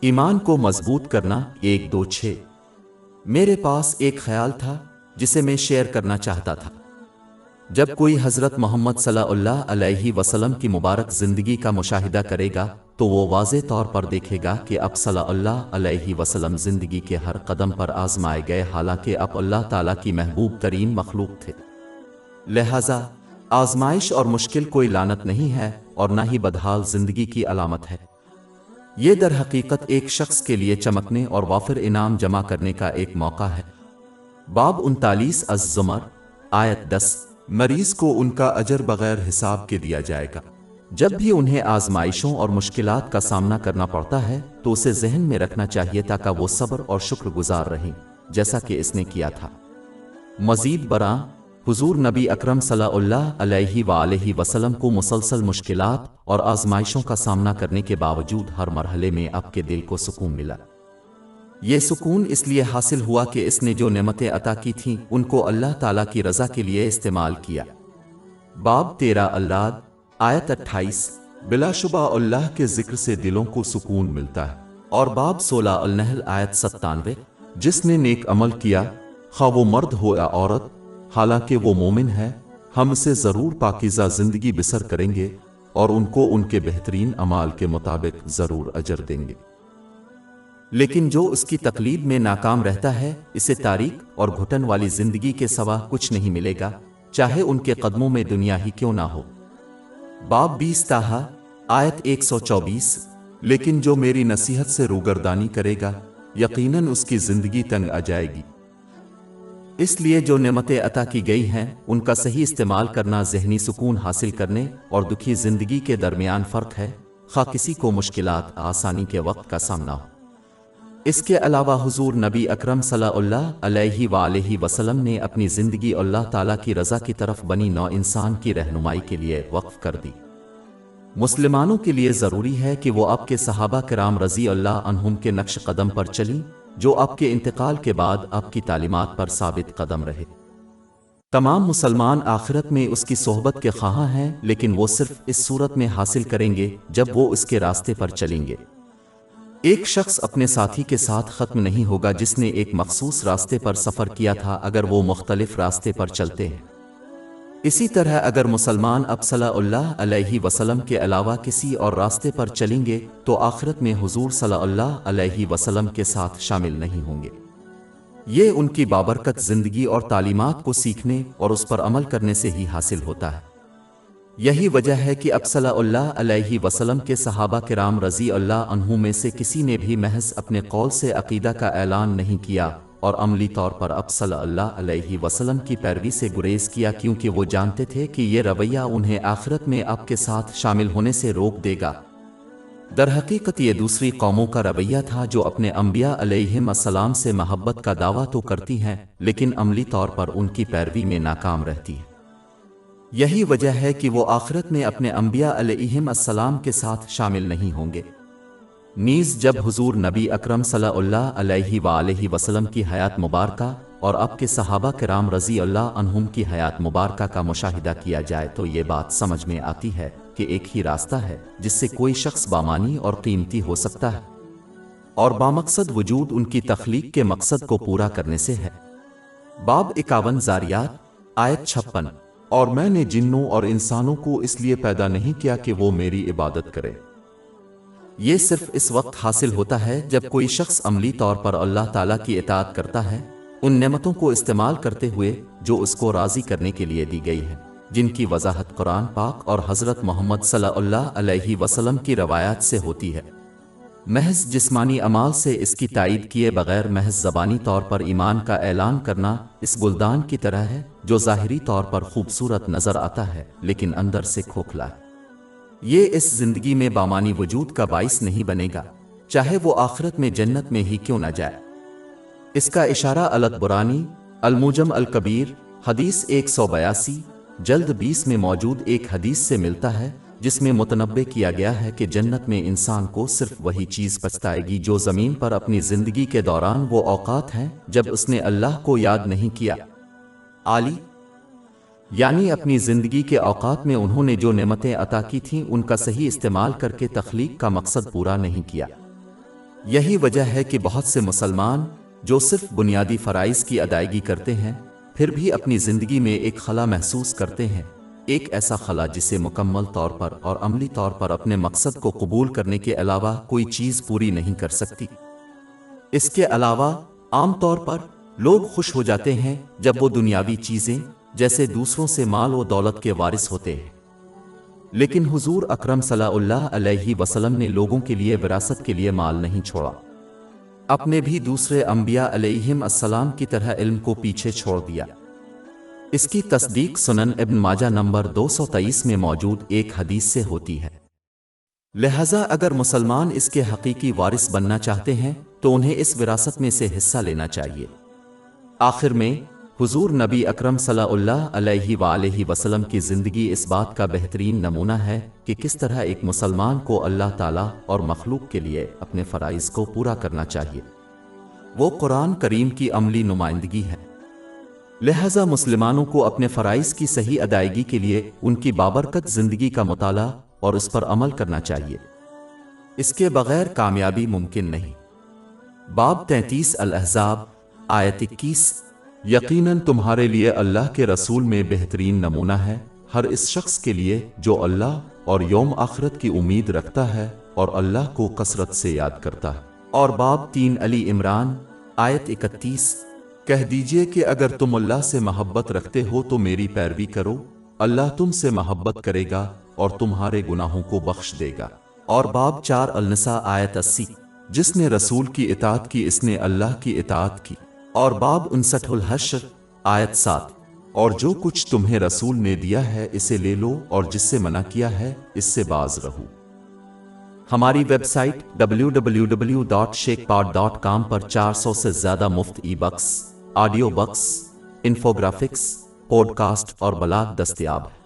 ایمان کو مضبوط کرنا 1-2-6 میرے پاس ایک خیال تھا جسے میں شیئر کرنا چاہتا تھا۔ جب کوئی حضرت محمد صلی اللہ علیہ وسلم کی مبارک زندگی کا مشاہدہ کرے گا تو وہ واضح طور پر دیکھے گا کہ اب صلی اللہ علیہ وسلم زندگی کے ہر قدم پر آزمائے گئے، حالانکہ اب اللہ تعالیٰ کی محبوب ترین مخلوق تھے۔ لہذا آزمائش اور مشکل کوئی لعنت نہیں ہے اور نہ ہی بدحال زندگی کی علامت ہے۔ یہ در حقیقت ایک شخص کے لیے چمکنے اور وافر انعام جمع کرنے کا ایک موقع ہے۔ باب 39 الزمر آیت 10 مریض کو ان کا اجر بغیر حساب کے دیا جائے گا۔ جب بھی انہیں آزمائشوں اور مشکلات کا سامنا کرنا پڑتا ہے تو اسے ذہن میں رکھنا چاہیے تاکہ وہ صبر اور شکر گزار رہیں، جیسا کہ اس نے کیا تھا۔ مزید برآں حضور نبی اکرم صلی اللہ علیہ وآلہ وسلم کو مسلسل مشکلات اور آزمائشوں کا سامنا کرنے کے باوجود ہر مرحلے میں آپ کے دل کو سکون ملا۔ یہ سکون اس لیے حاصل ہوا کہ اس نے جو نعمتیں عطا کی تھیں ان کو اللہ تعالیٰ کی رضا کے لیے استعمال کیا۔ باب 13 الرعد آیت 28 بلا شبہ اللہ کے ذکر سے دلوں کو سکون ملتا ہے۔ اور باب 16 النحل آیت 97 جس نے نیک عمل کیا خواہ وہ مرد ہو یا عورت حالانکہ وہ مومن ہے، ہم اسے ضرور پاکیزہ زندگی بسر کریں گے اور ان کو ان کے بہترین اعمال کے مطابق ضرور اجر دیں گے۔ لیکن جو اس کی تقلید میں ناکام رہتا ہے اسے تاریک اور گھٹن والی زندگی کے سوا کچھ نہیں ملے گا، چاہے ان کے قدموں میں دنیا ہی کیوں نہ ہو۔ باب 20 طٰہٰ آیت 124 لیکن جو میری نصیحت سے روگردانی کرے گا یقیناً اس کی زندگی تنگ آ جائے گی۔ اس لیے جو نعمتیں عطا کی گئی ہیں ان کا صحیح استعمال کرنا ذہنی سکون حاصل کرنے اور دکھی زندگی کے درمیان فرق ہے، خواہ کسی کو مشکلات آسانی کے وقت کا سامنا ہو۔ اس کے علاوہ حضور نبی اکرم صلی اللہ علیہ وآلہ وسلم نے اپنی زندگی اللہ تعالیٰ کی رضا کی طرف بنی نوع انسان کی رہنمائی کے لیے وقف کر دی۔ مسلمانوں کے لیے ضروری ہے کہ وہ آپ کے صحابہ کرام رضی اللہ عنہم کے نقش قدم پر چلیں، جو آپ کے انتقال کے بعد آپ کی تعلیمات پر ثابت قدم رہے۔ تمام مسلمان آخرت میں اس کی صحبت کے خواہاں ہیں، لیکن وہ صرف اس صورت میں حاصل کریں گے جب وہ اس کے راستے پر چلیں گے۔ ایک شخص اپنے ساتھی کے ساتھ ختم نہیں ہوگا جس نے ایک مخصوص راستے پر سفر کیا تھا اگر وہ مختلف راستے پر چلتے ہیں۔ اسی طرح اگر مسلمان اب صلی اللہ علیہ وسلم کے علاوہ کسی اور راستے پر چلیں گے تو آخرت میں حضور صلی اللہ علیہ وسلم کے ساتھ شامل نہیں ہوں گے۔ یہ ان کی بابرکت زندگی اور تعلیمات کو سیکھنے اور اس پر عمل کرنے سے ہی حاصل ہوتا ہے۔ یہی وجہ ہے کہ اب صلی اللہ علیہ وسلم کے صحابہ کرام رضی اللہ عنہم میں سے کسی نے بھی محض اپنے قول سے عقیدہ کا اعلان نہیں کیا اور عملی طور پر اب صلی اللہ علیہ وسلم کی پیروی سے گریز کیا، کیونکہ وہ جانتے تھے کہ یہ رویہ انہیں آخرت میں آپ کے ساتھ شامل ہونے سے روک دے گا۔ در حقیقت یہ دوسری قوموں کا رویہ تھا جو اپنے انبیاء علیہم السلام سے محبت کا دعویٰ تو کرتی ہیں لیکن عملی طور پر ان کی پیروی میں ناکام رہتی ہے۔ یہی وجہ ہے کہ وہ آخرت میں اپنے انبیاء علیہم السلام کے ساتھ شامل نہیں ہوں گے۔ نیز جب حضور نبی اکرم صلی اللہ علیہ وآلہ وسلم کی حیات مبارکہ اور آپ کے صحابہ کرام رضی اللہ عنہم کی حیات مبارکہ کا مشاہدہ کیا جائے تو یہ بات سمجھ میں آتی ہے کہ ایک ہی راستہ ہے جس سے کوئی شخص بامانی اور قیمتی ہو سکتا ہے، اور بامقصد وجود ان کی تخلیق کے مقصد کو پورا کرنے سے ہے۔ باب 51 زاریات آیت 56 اور میں نے جنوں اور انسانوں کو اس لیے پیدا نہیں کیا کہ وہ میری عبادت کرے۔ یہ صرف اس وقت حاصل ہوتا ہے جب کوئی شخص عملی طور پر اللہ تعالیٰ کی اطاعت کرتا ہے، ان نعمتوں کو استعمال کرتے ہوئے جو اس کو راضی کرنے کے لیے دی گئی ہیں، جن کی وضاحت قرآن پاک اور حضرت محمد صلی اللہ علیہ وسلم کی روایات سے ہوتی ہے۔ محض جسمانی اعمال سے اس کی تائید کیے بغیر محض زبانی طور پر ایمان کا اعلان کرنا اس گلدان کی طرح ہے جو ظاہری طور پر خوبصورت نظر آتا ہے لیکن اندر سے کھوکھلا ہے۔ یہ اس زندگی میں بامانی وجود کا باعث نہیں بنے گا، چاہے وہ آخرت میں جنت میں ہی کیوں نہ جائے۔ اس کا اشارہ الطبرانی المعجم الکبیر حدیث 182 جلد 20 میں موجود ایک حدیث سے ملتا ہے جس میں متنبع کیا گیا ہے کہ جنت میں انسان کو صرف وہی چیز پچھتائے گی جو زمین پر اپنی زندگی کے دوران وہ اوقات ہیں جب اس نے اللہ کو یاد نہیں کیا۔ عالی یعنی اپنی زندگی کے اوقات میں انہوں نے جو نعمتیں عطا کی تھیں ان کا صحیح استعمال کر کے تخلیق کا مقصد پورا نہیں کیا۔ یہی وجہ ہے کہ بہت سے مسلمان جو صرف بنیادی فرائض کی ادائیگی کرتے ہیں پھر بھی اپنی زندگی میں ایک خلا محسوس کرتے ہیں، ایک ایسا خلا جسے مکمل طور پر اور عملی طور پر اپنے مقصد کو قبول کرنے کے علاوہ کوئی چیز پوری نہیں کر سکتی۔ اس کے علاوہ عام طور پر لوگ خوش ہو جاتے ہیں جب وہ دنیاوی چیزیں جیسے دوسروں سے مال و دولت کے وارث ہوتے ہیں، لیکن حضور اکرم صلی اللہ علیہ وسلم نے لوگوں کے لیے وراثت کے لیے مال نہیں چھوڑا، اپنے بھی دوسرے انبیاء علیہم السلام کی طرح علم کو پیچھے چھوڑ دیا۔ اس کی تصدیق سنن ابن ماجہ نمبر 223 میں موجود ایک حدیث سے ہوتی ہے۔ لہذا اگر مسلمان اس کے حقیقی وارث بننا چاہتے ہیں تو انہیں اس وراثت میں سے حصہ لینا چاہیے۔ آخر میں حضور نبی اکرم صلی اللہ علیہ وآلہ وسلم کی زندگی اس بات کا بہترین نمونہ ہے کہ کس طرح ایک مسلمان کو اللہ تعالیٰ اور مخلوق کے لیے اپنے فرائض کو پورا کرنا چاہیے۔ وہ قرآن کریم کی عملی نمائندگی ہے۔ لہذا مسلمانوں کو اپنے فرائض کی صحیح ادائیگی کے لیے ان کی بابرکت زندگی کا مطالعہ اور اس پر عمل کرنا چاہیے، اس کے بغیر کامیابی ممکن نہیں۔ باب 33 الاحزاب آیت 21۔ یقیناً تمہارے لیے اللہ کے رسول میں بہترین نمونہ ہے ہر اس شخص کے لیے جو اللہ اور یوم آخرت کی امید رکھتا ہے اور اللہ کو کثرت سے یاد کرتا ہے۔ اور باب 3 علی عمران آیت 31۔ کہہ دیجئے کہ اگر تم اللہ سے محبت رکھتے ہو تو میری پیروی کرو، اللہ تم سے محبت کرے گا اور تمہارے گناہوں کو بخش دے گا۔ اور باب 4 النساء آیت 80۔ جس نے رسول کی اطاعت کی اس نے اللہ کی اطاعت کی۔ اور باب 59 الحشر آیت 7۔ اور جو کچھ تمہیں رسول نے دیا ہے اسے لے لو اور جس سے منع کیا ہے اس سے باز رہو۔ ہماری ویب سائٹ www.sheikhpod.com پر 400 سے زیادہ مفت e books, audio books, infographics, podcast اور بلاگ دستیاب ہے۔